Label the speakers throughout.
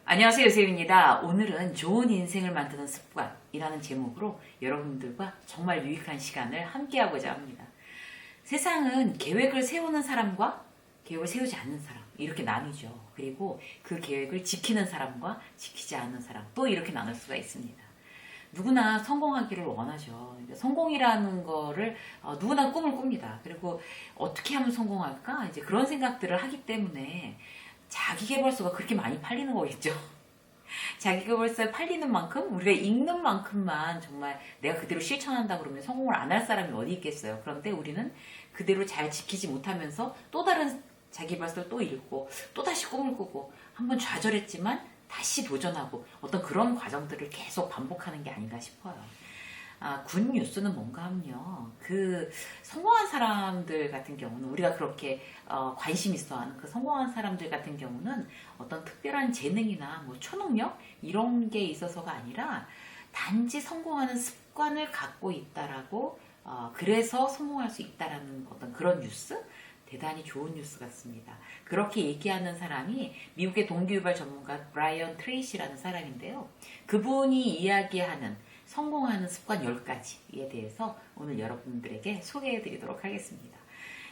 Speaker 1: 안녕하세요, 요셉입니다. 오늘은 좋은 인생을 만드는 습관이라는 제목으로 여러분들과 정말 유익한 시간을 함께하고자 합니다. 세상은 계획을 세우는 사람과 계획을 세우지 않는 사람 이렇게 나뉘죠. 그리고 그 계획을 지키는 사람과 지키지 않는 사람 또 이렇게 나눌 수가 있습니다. 누구나 성공하기를 원하죠. 그러니까 성공이라는 거를 누구나 꿈을 꿉니다. 그리고 어떻게 하면 성공할까? 이제 그런 생각들을 하기 때문에 자기계발서가 그렇게 많이 팔리는 거겠죠. 자기계발서에 팔리는 만큼 우리가 읽는 만큼만 정말 내가 그대로 실천한다 그러면 성공을 안 할 사람이 어디 있겠어요. 그런데 우리는 그대로 잘 지키지 못하면서 또 다른 자기계발서를 또 읽고 또 다시 꿈을 꾸고 한번 좌절했지만 다시 도전하고 어떤 그런 과정들을 계속 반복하는 게 아닌가 싶어요. 굿 뉴스는 뭔가 하면요. 그 성공한 사람들 같은 경우는 우리가 그렇게 관심 있어 하는 그 성공한 사람들 같은 경우는 어떤 특별한 재능이나 뭐 초능력 이런 게 있어서가 아니라 단지 성공하는 습관을 갖고 있다라고 그래서 성공할 수 있다라는 어떤 그런 뉴스? 대단히 좋은 뉴스 같습니다. 그렇게 얘기하는 사람이 미국의 동기유발 전문가 브라이언 트레이시라는 사람인데요. 그분이 이야기하는 성공하는 습관 10가지에 대해서 오늘 여러분들에게 소개해 드리도록 하겠습니다.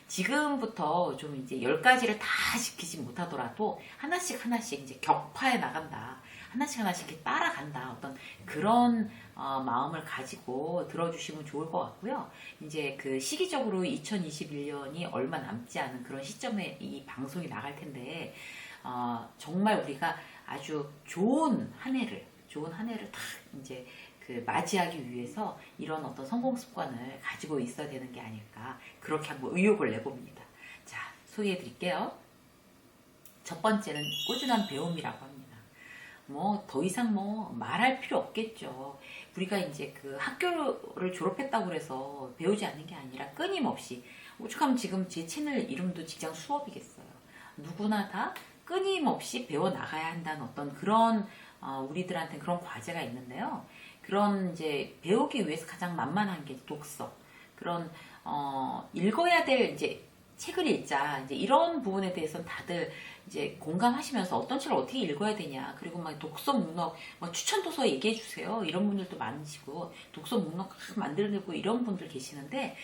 Speaker 1: 지금부터 좀 이제 10가지를 다 지키지 못하더라도 하나씩 이제 격파해 나간다. 하나씩 이렇게 따라간다. 어떤 그런 마음을 가지고 들어주시면 좋을 것 같고요. 이제 그 시기적으로 2021년이 얼마 남지 않은 그런 시점에 이 방송이 나갈 텐데 정말 우리가 아주 좋은 한 해를 딱 이제 그 맞이하기 위해서 이런 어떤 성공 습관을 가지고 있어야 되는 게 아닐까 그렇게 한번 의욕을 내봅니다. 자, 소개해 드릴게요. 첫 번째는 꾸준한 배움이라고 합니다. 뭐 더 이상 뭐 말할 필요 없겠죠. 우리가 이제 그 학교를 졸업했다고 해서 배우지 않는 게 아니라 끊임없이 오죽하면 지금 제 채널 이름도 직장 수업이겠어요. 누구나 다 끊임없이 배워 나가야 한다는 어떤 그런 우리들한테 그런 과제가 있는데요. 그런 이제 배우기 위해서 가장 만만한 게 독서. 그런 읽어야 될 이제 책을 읽자. 이제 이런 부분에 대해서는 다들 이제 공감하시면서 어떤 책을 어떻게 읽어야 되냐. 그리고 막 독서 목록, 막 추천 도서 얘기해 주세요. 이런 분들도 많으시고 독서 목록 만들고 이런 분들 계시는데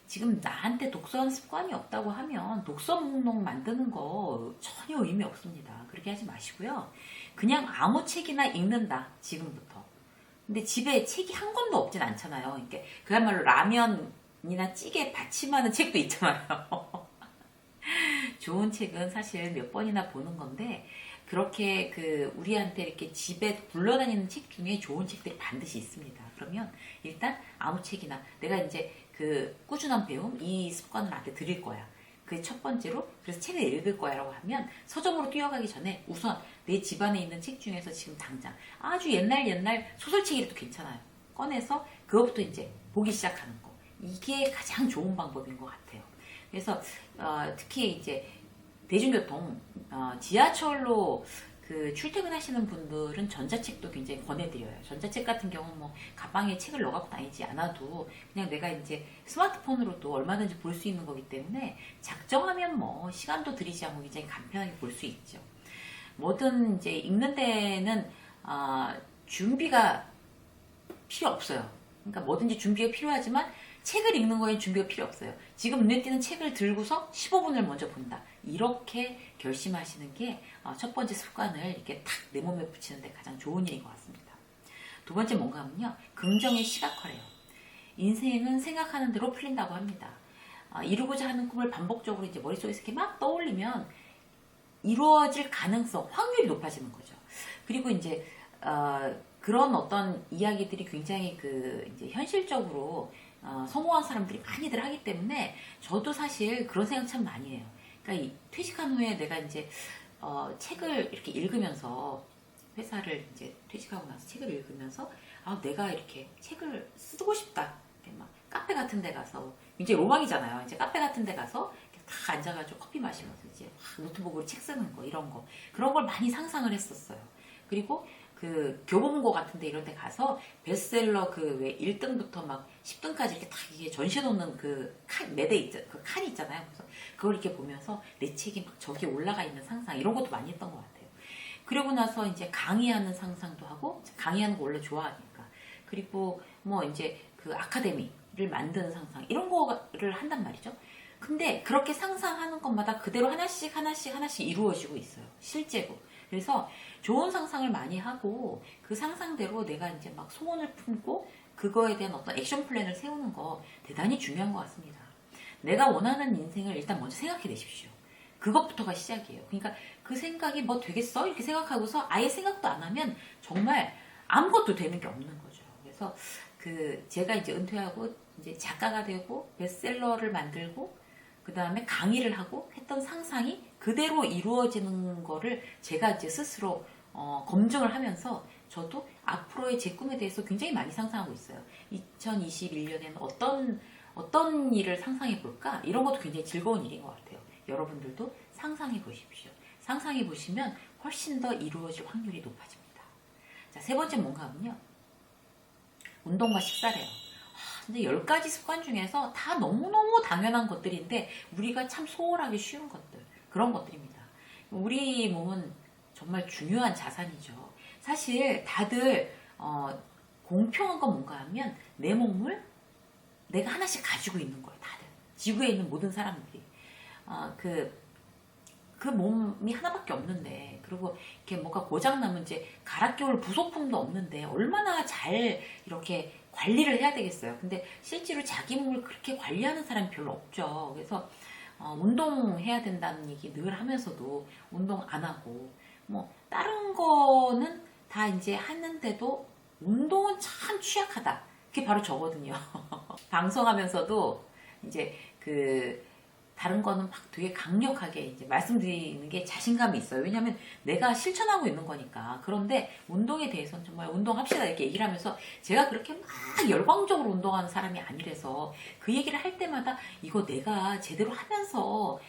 Speaker 1: 지금 나한테 독서하는 습관이 없다고 하면 독서 목록 만드는 거 전혀 의미 없습니다. 그렇게 하지 마시고요. 그냥 아무 책이나 읽는다. 지금부터. 근데 집에 책이 한 권도 없진 않잖아요. 그러니까 그야말로 라면이나 찌개 받침하는 책도 있잖아요. 좋은 책은 사실 몇 번이나 보는 건데 그렇게 그 우리한테 이렇게 집에 굴러다니는 책 중에 좋은 책들이 반드시 있습니다. 그러면 일단 아무 책이나 내가 이제 그 꾸준한 배움 이 습관을 나한테 드릴 거야. 그게 첫 번째로 그래서 책을 읽을 거야라고 하면 서점으로 뛰어가기 전에 우선 내 집안에 있는 책 중에서 지금 당장 아주 옛날 소설책이라도 괜찮아요. 꺼내서 그것부터 이제 보기 시작하는 거. 이게 가장 좋은 방법인 것 같아요. 그래서 특히 이제 대중교통 지하철로 그 출퇴근하시는 분들은 전자책도 굉장히 권해드려요. 전자책 같은 경우는 뭐 가방에 책을 넣어갖고 다니지 않아도 그냥 내가 이제 스마트폰으로도 얼마든지 볼 수 있는 거기 때문에 작정하면 뭐 시간도 들이지 않고 굉장히 간편하게 볼 수 있죠. 뭐든 이제 읽는 데는 준비가 필요 없어요. 그러니까 뭐든지 준비가 필요하지만 책을 읽는 거에는 준비가 필요 없어요. 지금 눈에 띄는 책을 들고서 15분을 먼저 본다. 이렇게 결심하시는 게 첫 번째 습관을 이렇게 탁 내 몸에 붙이는데 가장 좋은 일인 것 같습니다. 두 번째 뭔가 하면요. 긍정의 시각화래요. 인생은 생각하는 대로 풀린다고 합니다. 이루고자 하는 꿈을 반복적으로 이제 머릿속에서 이렇게 막 떠올리면 이루어질 가능성, 확률이 높아지는 거죠. 그리고 이제 그런 어떤 이야기들이 굉장히 그 이제 현실적으로 성공한 사람들이 많이들 하기 때문에 저도 사실 그런 생각 참 많이 해요. 그러니까 퇴직한 후에 내가 이제 책을 이렇게 읽으면서 회사를 이제 퇴직하고 나서 책을 읽으면서 내가 이렇게 책을 쓰고 싶다. 이렇게 막 카페 같은 데 가서 이제 로망이잖아요. 이제 카페 같은 데 가서 딱 앉아가지고 커피 마시면서 이제 노트북으로 책 쓰는 거 이런 거 그런 걸 많이 상상을 했었어요. 그리고 그 교보문고 같은 데 이런 데 가서 베스트셀러 그 왜 1등부터 막 10등까지 이렇게 딱 이게 전시해 놓는 그 매대 그 칸이 있잖아요. 그래서 그걸 이렇게 보면서 내 책이 막 저기에 올라가 있는 상상 이런 것도 많이 했던 것 같아요. 그리고 나서 이제 강의하는 상상도 하고, 강의하는 거 원래 좋아하니까. 그리고 뭐 이제 그 아카데미를 만드는 상상, 이런 거를 한단 말이죠. 근데 그렇게 상상하는 것마다 그대로 하나씩 하나씩 하나씩 이루어지고 있어요. 실제로. 그래서 좋은 상상을 많이 하고 그 상상대로 내가 이제 막 소원을 품고 그거에 대한 어떤 액션 플랜을 세우는 거 대단히 중요한 것 같습니다. 내가 원하는 인생을 일단 먼저 생각해 내십시오. 그것부터가 시작이에요. 그러니까 그 생각이 뭐 되겠어? 이렇게 생각하고서 아예 생각도 안 하면 정말 아무것도 되는 게 없는 거죠. 그래서 그 제가 이제 은퇴하고 이제 작가가 되고 베스트셀러를 만들고 그 다음에 강의를 하고 했던 상상이 그대로 이루어지는 거를 제가 이제 스스로 검증을 하면서 저도 앞으로의 제 꿈에 대해서 굉장히 많이 상상하고 있어요. 2021년에는 어떤 일을 상상해 볼까? 이런 것도 굉장히 즐거운 일인 것 같아요. 여러분들도 상상해 보십시오. 상상해 보시면 훨씬 더 이루어질 확률이 높아집니다. 자, 세 번째 뭔가 하면요. 운동과 식사래요. 근데 10가지 습관 중에서 다 너무너무 당연한 것들인데 우리가 참 소홀하기 쉬운 것들, 그런 것들입니다. 우리 몸은 정말 중요한 자산이죠. 사실 다들 공평한 건 뭔가 하면 내 몸을 내가 하나씩 가지고 있는 거예요. 다들. 지구에 있는 모든 사람들이. 그 몸이 하나밖에 없는데, 그리고 이렇게 뭐가 고장나면 이제 갈아 끼울 부속품도 없는데 얼마나 잘 이렇게 관리를 해야 되겠어요. 근데 실제로 자기 몸을 그렇게 관리하는 사람이 별로 없죠. 그래서 운동해야 된다는 얘기 늘 하면서도 운동 안 하고, 뭐 다른 거는 다 이제 하는데도 운동은 참 취약하다. 그게 바로 저거든요. 방송하면서도 이제 다른 거는 막 되게 강력하게 이제 말씀드리는 게 자신감이 있어요. 왜냐하면 내가 실천하고 있는 거니까. 그런데 운동에 대해서는 정말 운동합시다 이렇게 얘기를 하면서 제가 그렇게 막 열광적으로 운동하는 사람이 아니라서 그 얘기를 할 때마다 이거 내가 제대로 하면서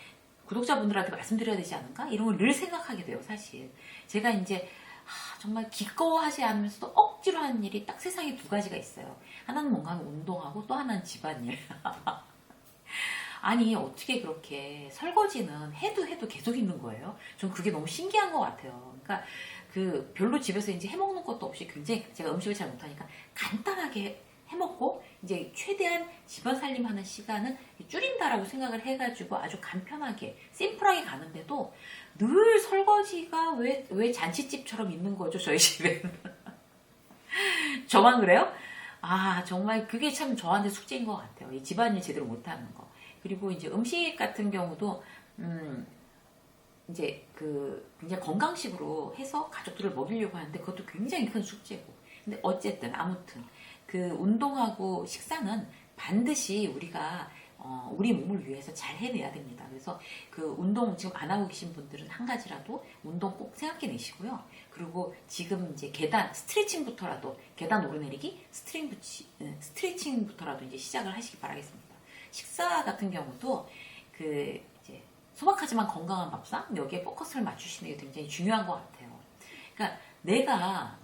Speaker 1: 구독자분들한테 말씀드려야 되지 않은가? 이런 걸 늘 생각하게 돼요, 사실. 제가 이제 정말 기꺼워하지 않으면서도 억지로 하는 일이 딱 세상에 두 가지가 있어요. 하나는 뭔가 하면 운동하고 또 하나는 집안일. 아니 어떻게 그렇게 설거지는 해도 계속 있는 거예요? 전 그게 너무 신기한 것 같아요. 그러니까 별로 집에서 이제 해먹는 것도 없이 굉장히 제가 음식을 잘 못하니까 간단하게 해먹고 이제 최대한 집안 살림하는 시간은 줄인다라고 생각을 해가지고 아주 간편하게 심플하게 가는데도 늘 설거지가 왜 잔치집처럼 있는 거죠, 저희 집에는. 저만 그래요? 정말 그게 참 저한테 숙제인 것 같아요. 이 집안일 제대로 못하는 거. 그리고 이제 음식 같은 경우도 이제 굉장히 건강식으로 해서 가족들을 먹이려고 하는데 그것도 굉장히 큰 숙제고. 근데 어쨌든 아무튼 운동하고 식사는 반드시 우리가 우리 몸을 위해서 잘 해내야 됩니다. 그래서 운동 지금 안 하고 계신 분들은 한 가지라도 운동 꼭 생각해 내시고요. 그리고 지금 이제 스트레칭부터라도 계단 오르내리기, 스트레칭부터라도 이제 시작을 하시기 바라겠습니다. 식사 같은 경우도 이제 소박하지만 건강한 밥상 여기에 포커스를 맞추시는 게 굉장히 중요한 것 같아요. 그러니까 내가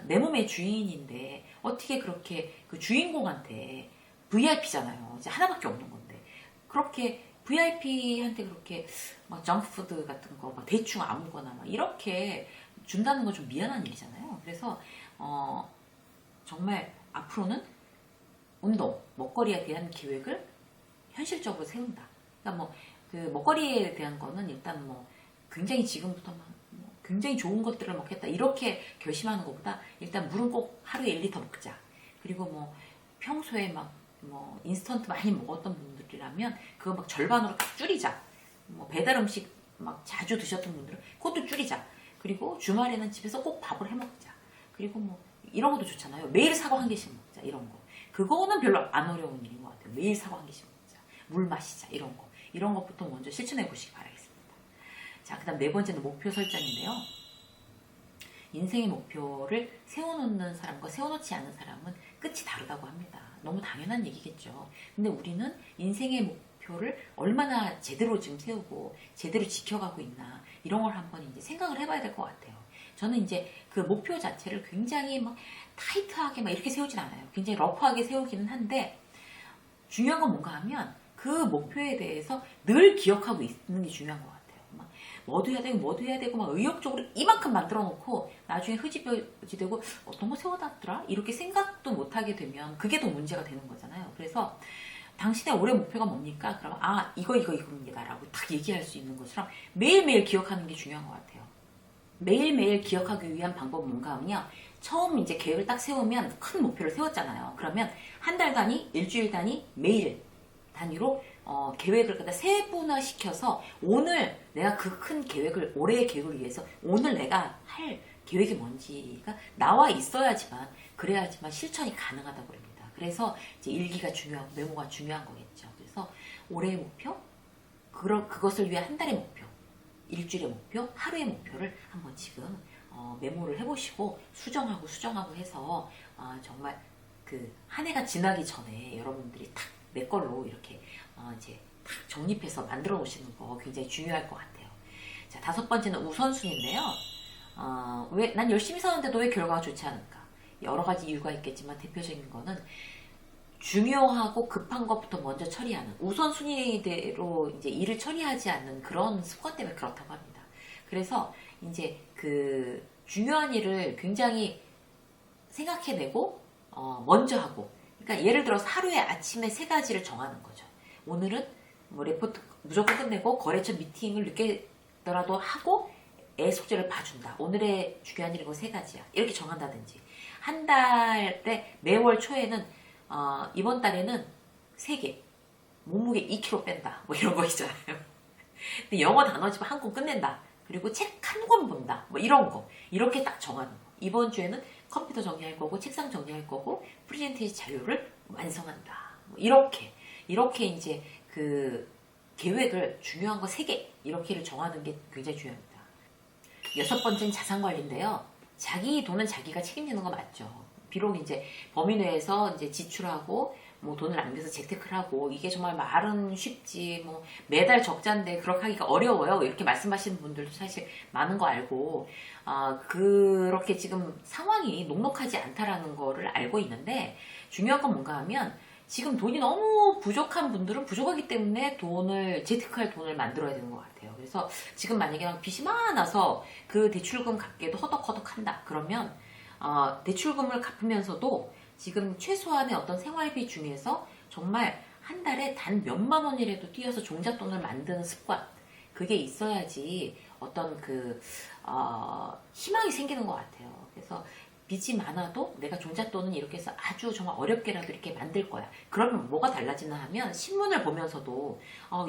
Speaker 1: 내 몸의 주인인데 어떻게 그렇게 그 주인공한테 VIP잖아요. 이제 하나밖에 없는 건데 그렇게 VIP한테 그렇게 막 정크푸드 같은 거 막 대충 아무거나 막 이렇게 준다는 건 좀 미안한 일이잖아요. 그래서 정말 앞으로는 운동, 먹거리에 대한 계획을 현실적으로 세운다. 그러니까 먹거리에 대한 거는 일단 굉장히 지금부터 굉장히 좋은 것들을 먹겠다 이렇게 결심하는 것보다 일단 물은 꼭 하루에 1리터 먹자. 그리고 평소에 인스턴트 많이 먹었던 분들이라면 그거 절반으로 딱 줄이자. 배달 음식 자주 드셨던 분들은 그것도 줄이자. 그리고 주말에는 집에서 꼭 밥을 해 먹자. 그리고 이런 것도 좋잖아요. 매일 사과 한 개씩 먹자. 이런 거. 그거는 별로 안 어려운 일인 것 같아요. 매일 사과 한 개씩 먹자. 물 마시자. 이런 거. 이런 것부터 먼저 실천해 보시기 바라겠습니다. 자, 그 다음 네 번째는 목표 설정인데요. 인생의 목표를 세워놓는 사람과 세워놓지 않는 사람은 끝이 다르다고 합니다. 너무 당연한 얘기겠죠. 근데 우리는 인생의 목표를 얼마나 제대로 지금 세우고 제대로 지켜가고 있나 이런 걸 한번 이제 생각을 해봐야 될 것 같아요. 저는 이제 그 목표 자체를 굉장히 타이트하게 이렇게 세우진 않아요. 굉장히 러프하게 세우기는 한데 중요한 건 뭔가 하면 그 목표에 대해서 늘 기억하고 있는 게 중요한 것 같아요. 뭐도 해야 되고 뭐도 해야 되고 막 의욕적으로 이만큼 만들어 놓고 나중에 흐지부지 되고 어떤 거 세워놨더라? 이렇게 생각도 못하게 되면 그게 더 문제가 되는 거잖아요. 그래서 당신의 올해 목표가 뭡니까? 그럼 이겁니다 라고 딱 얘기할 수 있는 것처럼 매일매일 기억하는 게 중요한 것 같아요. 매일매일 기억하기 위한 방법은 뭔가 하면요. 처음 이제 계획을 딱 세우면 큰 목표를 세웠잖아요. 그러면 한 달 단위, 일주일 단위, 매일 단위로 계획을 갖다 세분화시켜서 오늘 내가 그 큰 계획을, 올해의 계획을 위해서 오늘 내가 할 계획이 뭔지가 나와 있어야지만, 그래야지만 실천이 가능하다고 그럽니다. 그래서 이제 일기가 중요하고 메모가 중요한 거겠죠. 그래서 올해의 목표, 그것을 위한 한 달의 목표, 일주일의 목표, 하루의 목표를 한번 지금 메모를 해보시고 수정하고 해서 정말 그 한 해가 지나기 전에 여러분들이 딱 내 걸로 이렇게 이제 딱 정립해서 만들어 놓으시는 거 굉장히 중요할 것 같아요. 자, 5번째는 우선순위인데요. 난 열심히 사는데도 왜 결과가 좋지 않을까? 여러 가지 이유가 있겠지만 대표적인 거는 중요하고 급한 것부터 먼저 처리하는, 우선순위대로 이제 일을 처리하지 않는 그런 습관 때문에 그렇다고 합니다. 그래서 이제 그 중요한 일을 굉장히 생각해내고 먼저 하고, 그러니까 예를 들어서 하루에 아침에 3가지를 정하는 거죠. 오늘은 뭐 레포트 무조건 끝내고 거래처 미팅을 늦게더라도 하고 애 숙제를 봐준다. 오늘의 중요한 일은 3가지야. 이렇게 정한다든지, 한 달에 매월 초에는 이번 달에는 3개, 몸무게 2kg 뺀다. 뭐 이런 거 있잖아요. 근데 영어 단어집을 한 권 끝낸다. 그리고 책 한 권 본다. 뭐 이런 거. 이렇게 딱 정하는 거. 이번 주에는 컴퓨터 정리할 거고, 책상 정리할 거고, 프레젠테이션 자료를 완성한다. 뭐 이렇게 이제 그 계획을 중요한 거 3개, 이렇게를 정하는 게 굉장히 중요합니다. 6번째는 자산 관리인데요. 자기 돈은 자기가 책임지는 거 맞죠. 비록 이제 범위 내에서 이제 지출하고 뭐 돈을 낭비해서 재테크를 하고, 이게 정말 말은 쉽지 뭐 매달 적자인데 그렇게 하기가 어려워요. 이렇게 말씀하시는 분들도 사실 많은 거 알고 그렇게 지금 상황이 녹록하지 않다라는 거를 알고 있는데, 중요한 건 뭔가 하면 지금 돈이 너무 부족한 분들은 부족하기 때문에 재테크할 돈을 만들어야 되는 것 같아요. 그래서 지금 만약에 빚이 많아서 그 대출금 갚기에도 허덕허덕한다. 그러면 대출금을 갚으면서도 지금 최소한의 어떤 생활비 중에서 정말 한 달에 단 몇만 원이라도 뛰어서 종잣돈을 만드는 습관, 그게 있어야지 어떤 희망이 생기는 것 같아요. 그래서 빚이 많아도 내가 종잣돈은 이렇게 해서 아주 정말 어렵게라도 이렇게 만들 거야. 그러면 뭐가 달라지나 하면 신문을 보면서도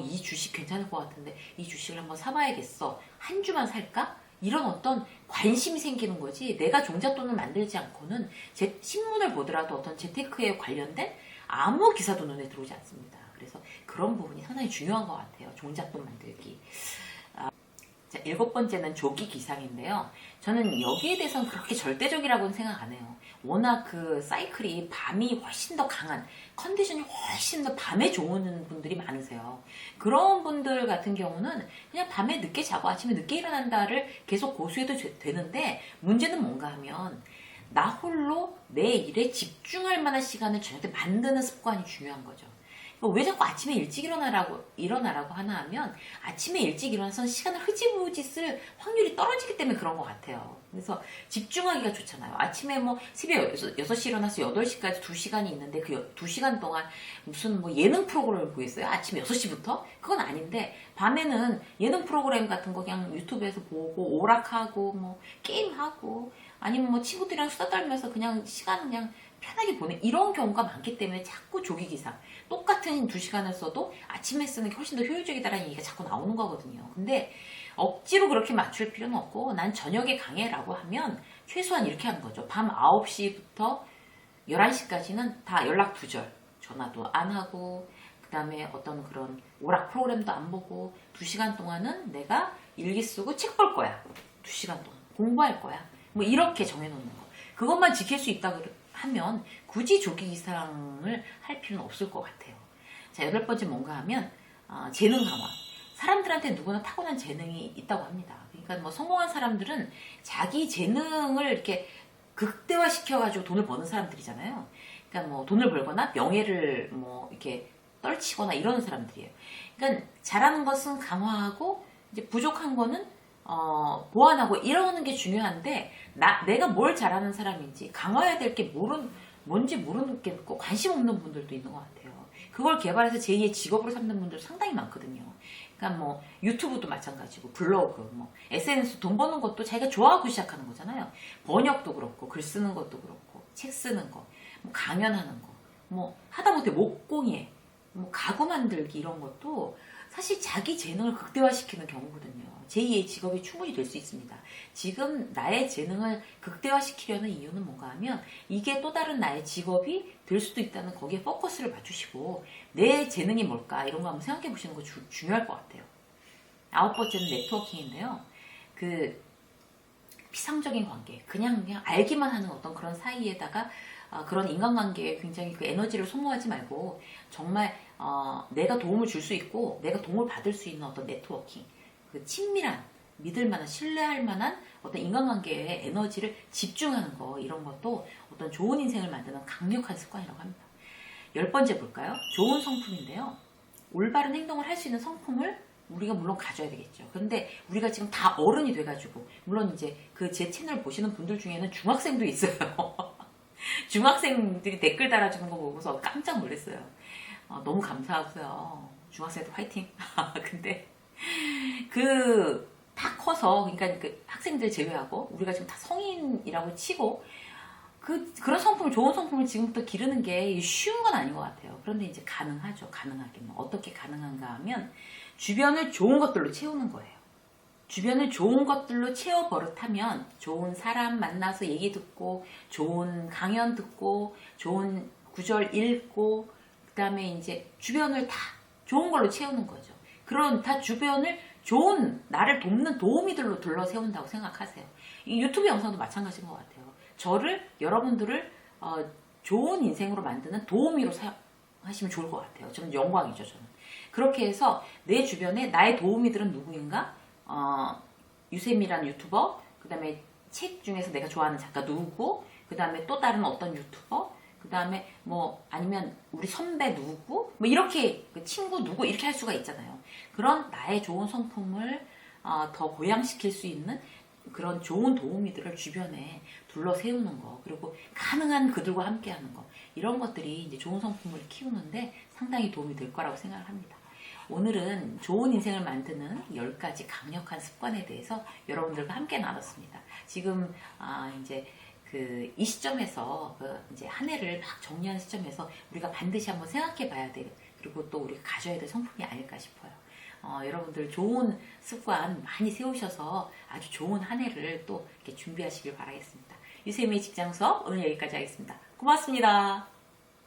Speaker 1: 이 주식 괜찮을 것 같은데 이 주식을 한번 사봐야겠어. 한 주만 살까? 이런 어떤 관심이 생기는 거지, 내가 종잣돈을 만들지 않고는 신문을 보더라도 어떤 재테크에 관련된 아무 기사도 눈에 들어오지 않습니다. 그래서 그런 부분이 상당히 중요한 것 같아요. 종잣돈 만들기. 자, 7번째는 조기 기상인데요. 저는 여기에 대해서는 그렇게 절대적이라고는 생각 안 해요. 워낙 그 사이클이 밤이 훨씬 더 강한, 컨디션이 훨씬 더 밤에 좋은 분들이 많으세요. 그런 분들 같은 경우는 그냥 밤에 늦게 자고 아침에 늦게 일어난다를 계속 고수해도 되는데, 문제는 뭔가 하면 나 홀로 내 일에 집중할 만한 시간을 저녁 때 만드는 습관이 중요한 거죠. 왜 자꾸 아침에 일찍 일어나라고 하나 하면, 아침에 일찍 일어나서 시간을 흐지부지 쓸 확률이 떨어지기 때문에 그런 것 같아요. 그래서 집중하기가 좋잖아요. 아침에 뭐 새벽 6시 일어나서 8시까지 2시간이 있는데 그 2시간 동안 무슨 뭐 예능 프로그램을 보겠어요? 아침 6시부터? 그건 아닌데, 밤에는 예능 프로그램 같은 거 그냥 유튜브에서 보고 오락하고 뭐 게임하고 아니면 뭐 친구들이랑 수다 떨면서 그냥 시간 그냥 편하게 이런 경우가 많기 때문에 자꾸 조기 기상, 똑같은 2시간을 써도 아침에 쓰는 게 훨씬 더 효율적이다라는 얘기가 자꾸 나오는 거거든요. 근데 억지로 그렇게 맞출 필요는 없고, 난 저녁에 강해라고 하면 최소한 이렇게 하는 거죠. 밤 9시부터 11시까지는 다 연락 두절, 전화도 안 하고, 그 다음에 어떤 그런 오락 프로그램도 안 보고, 2시간 동안은 내가 일기 쓰고 책 볼 거야. 2시간 동안 공부할 거야. 뭐 이렇게 정해놓는 거. 그것만 지킬 수 있다 하면 굳이 조기 기상을 할 필요는 없을 것 같아요. 자, 8번째 뭔가 하면 재능 강화. 사람들한테 누구나 타고난 재능이 있다고 합니다. 그러니까 뭐 성공한 사람들은 자기 재능을 이렇게 극대화시켜가지고 돈을 버는 사람들이잖아요. 그러니까 뭐 돈을 벌거나 명예를 뭐 이렇게 떨치거나 이러는 사람들이에요. 그러니까 잘하는 것은 강화하고 이제 부족한 거는 보완하고 이러는 게 중요한데 내가 뭘 잘하는 사람인지 강화해야 될 게 뭔지 모르겠고 관심 없는 분들도 있는 것 같아요. 그걸 개발해서 제2의 직업으로 삼는 분들 상당히 많거든요. 그러니까 뭐 유튜브도 마찬가지고 블로그, 뭐 SNS 돈 버는 것도 자기가 좋아하고 시작하는 거잖아요. 번역도 그렇고 글 쓰는 것도 그렇고 책 쓰는 거, 뭐 강연하는 거, 뭐 하다못해 목공예, 뭐 가구 만들기 이런 것도 사실 자기 재능을 극대화시키는 경우거든요. 제2의 직업이 충분히 될 수 있습니다. 지금 나의 재능을 극대화시키려는 이유는 뭔가 하면 이게 또 다른 나의 직업이 될 수도 있다는 거기에 포커스를 맞추시고 내 재능이 뭘까 이런 거 한번 생각해 보시는 거 중요할 것 같아요. 9번째는 네트워킹인데요. 그 피상적인 관계, 그냥 알기만 하는 어떤 그런 사이에다가 그런 인간관계에 굉장히 그 에너지를 소모하지 말고 정말 내가 도움을 줄 수 있고 내가 도움을 받을 수 있는 어떤 네트워킹, 그 친밀한, 믿을 만한, 신뢰할 만한 어떤 인간관계에 에너지를 집중하는 거 이런 것도 어떤 좋은 인생을 만드는 강력한 습관이라고 합니다. 10번째 볼까요? 좋은 성품인데요. 올바른 행동을 할 수 있는 성품을 우리가 물론 가져야 되겠죠. 그런데 우리가 지금 다 어른이 돼가지고 물론 이제 그 제 채널 보시는 분들 중에는 중학생도 있어요. 중학생들이 댓글 달아주는 거 보고서 깜짝 놀랐어요. 너무 감사하고요. 중학생도 화이팅. 근데 다 커서 그러니까 그 학생들 제외하고 우리가 지금 다 성인이라고 치고 그런 성품을 좋은 성품을 지금부터 기르는 게 쉬운 건 아닌 것 같아요. 그런데 이제 가능하죠. 가능하게 어떻게 가능한가 하면 주변을 좋은 것들로 채우는 거예요. 주변을 좋은 것들로 채워 버릇하면 좋은 사람 만나서 얘기 듣고 좋은 강연 듣고 좋은 구절 읽고 그다음에 이제 주변을 다 좋은 걸로 채우는 거죠. 그런 다 주변을 좋은 나를 돕는 도우미들로 둘러 세운다고 생각하세요. 이 유튜브 영상도 마찬가지인 것 같아요. 여러분들을 좋은 인생으로 만드는 도우미로 사용하시면 좋을 것 같아요. 저는 영광이죠. 저는 그렇게 해서 내 주변에 나의 도우미들은 누구인가? 유세미라는 유튜버, 그 다음에 책 중에서 내가 좋아하는 작가 누구고, 그 다음에 또 다른 어떤 유튜버, 그 다음에 뭐 아니면 우리 선배 누구, 뭐 이렇게 친구 누구 이렇게 할 수가 있잖아요. 그런 나의 좋은 성품을 더 보양시킬 수 있는 그런 좋은 도우미들을 주변에 둘러 세우는 거, 그리고 가능한 그들과 함께 하는 거, 이런 것들이 이제 좋은 성품을 키우는데 상당히 도움이 될 거라고 생각을 합니다. 오늘은 좋은 인생을 만드는 10가지 강력한 습관에 대해서 여러분들과 함께 나눴습니다. 지금 이제 이 시점에서 이제 한 해를 막 정리하는 시점에서 우리가 반드시 한번 생각해 봐야 될, 그리고 또 우리가 가져야 될 성품이 아닐까 싶어요. 여러분들 좋은 습관 많이 세우셔서 아주 좋은 한 해를 또 이렇게 준비하시길 바라겠습니다. 유세미의 직장 수업 오늘 여기까지 하겠습니다. 고맙습니다.